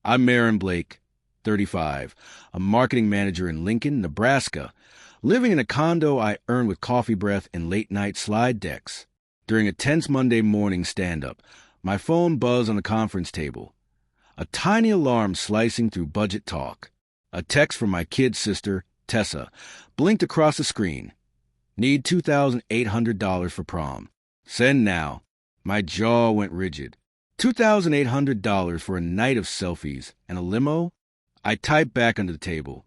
I'm Marin Blake, 35, a marketing manager in Lincoln, Nebraska, living in a condo I earned with coffee breath and late-night slide decks. During a tense Monday morning stand-up, my phone buzzed on the conference table. A tiny alarm slicing through budget talk. A text from my kid sister, Tessa, blinked across the screen. Need $2,800 for prom. Send now. My jaw went rigid. $2,800 for a night of selfies and a limo? I typed back under the table.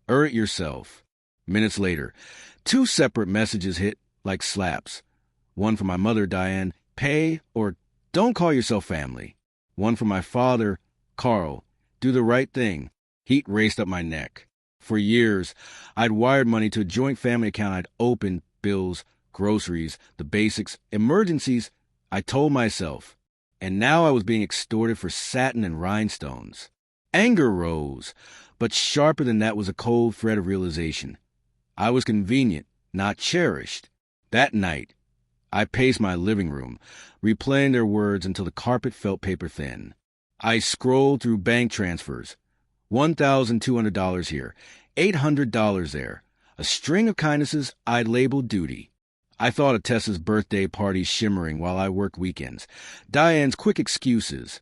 Earn it yourself. Minutes later, 2 separate messages hit like slaps. One from my mother, Diane, pay or don't call yourself family. One from my father, Carl, do the right thing. Heat raced up my neck. For years, I'd wired money to a joint family account I'd opened, bills, groceries, the basics, emergencies, I told myself. And now I was being extorted for satin and rhinestones. Anger rose, but sharper than that was a cold thread of realization. I was convenient, not cherished. That night, I paced my living room, replaying their words until the carpet felt paper thin. I scrolled through bank transfers. $1,200 here, $800 there. A string of kindnesses I'd labeled duty. I thought of Tessa's birthday party shimmering while I worked weekends. Diane's quick excuses.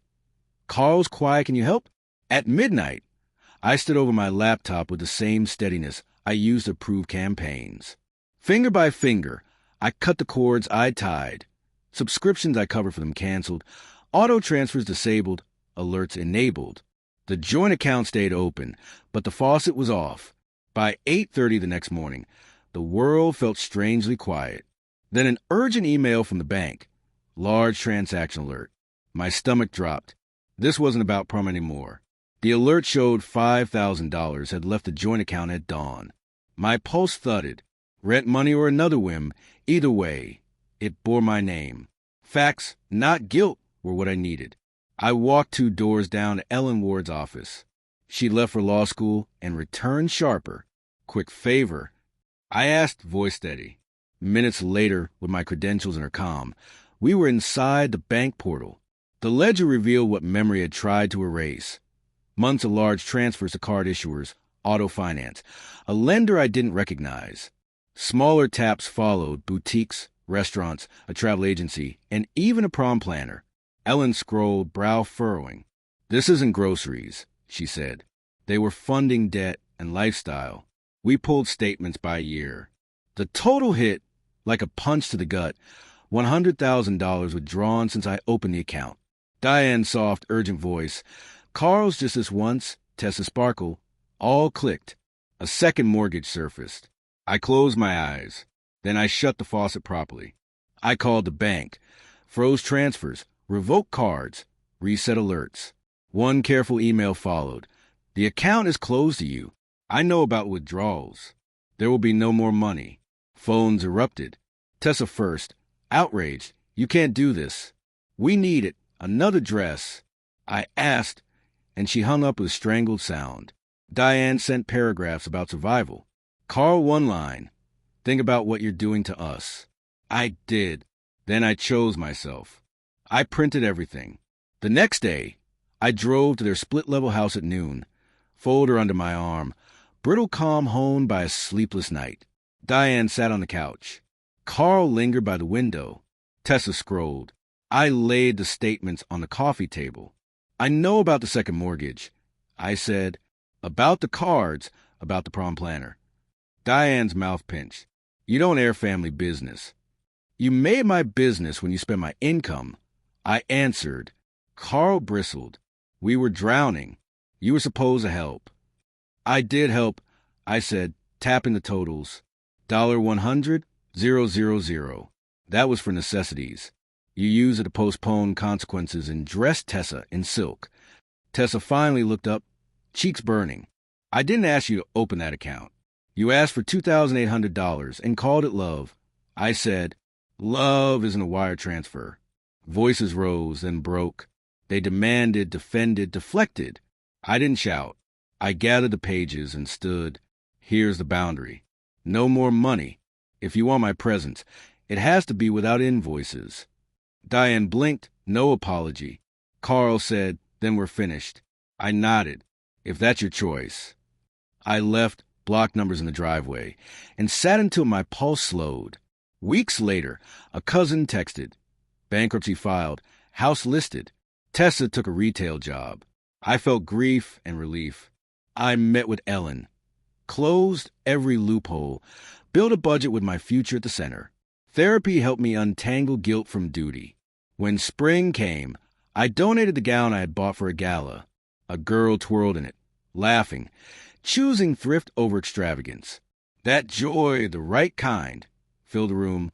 Carl's quiet, can you help? At midnight, I stood over my laptop with the same steadiness I used to approve campaigns. Finger by finger, I cut the cords I'd tied. Subscriptions I covered for them canceled. Auto transfers disabled. Alerts enabled. The joint account stayed open, but the faucet was off. By 8:30 the next morning, the world felt strangely quiet. Then an urgent email from the bank. Large transaction alert. My stomach dropped. This wasn't about prom anymore. The alert showed $5,000 had left the joint account at dawn. My pulse thudded. Rent money or another whim, either way, it bore my name. Facts, not guilt, were what I needed. I walked 2 doors down to Ellen Ward's office. She left for law school and returned sharper. Quick favor. I asked, voice steady. Minutes later, with my credentials in her comm, we were inside the bank portal. The ledger revealed what memory had tried to erase. Months of large transfers to card issuers, auto finance, a lender I didn't recognize. Smaller taps followed, boutiques, restaurants, a travel agency, and even a prom planner. Ellen scrolled, brow furrowing. This isn't groceries, she said. They were funding debt and lifestyle. We pulled statements by year. The total hit, like a punch to the gut, $100,000 withdrawn since I opened the account. Diane's soft, urgent voice. Carl's just this once, Tessa sparkle. All clicked. A second mortgage surfaced. I closed my eyes. Then I shut the faucet properly. I called the bank. Froze transfers. Revoked cards. Reset alerts. One careful email followed. The account is closed to you. I know about withdrawals. There will be no more money. Phones erupted. Tessa first. Outraged. You can't do this. We need it. Another dress. I asked, and she hung up with a strangled sound. Diane sent paragraphs about survival. Carl one line. Think about what you're doing to us. I did. Then I chose myself. I printed everything. The next day, I drove to their split-level house at noon, folder under my arm, brittle calm honed by a sleepless night. Diane sat on the couch. Carl lingered by the window. Tessa scrolled. I laid the statements on the coffee table. I know about the second mortgage. I said, about the cards, about the prom planner. Diane's mouth pinched. You don't air family business. You made my business when you spent my income. I answered. Carl bristled. We were drowning. You were supposed to help. I did help, I said, tapping the totals. $100,000. That was for necessities. You used it to postpone consequences and dress Tessa in silk. Tessa finally looked up, cheeks burning. I didn't ask you to open that account. You asked for $2,800 and called it love. I said, love isn't a wire transfer. Voices rose, then broke. They demanded, defended, deflected. I didn't shout. I gathered the pages and stood. Here's the boundary. No more money. If you want my presence, it has to be without invoices. Diane blinked, no apology. Carl said, then we're finished. I nodded. If that's your choice. I left block numbers in the driveway and sat until my pulse slowed. Weeks later, a cousin texted. Bankruptcy filed. House listed. Tessa took a retail job. I felt grief and relief. I met with Ellen. Closed every loophole. Built a budget with my future at the center. Therapy helped me untangle guilt from duty. When spring came, I donated the gown I had bought for a gala. A girl twirled in it, laughing, choosing thrift over extravagance. That joy, the right kind, filled the room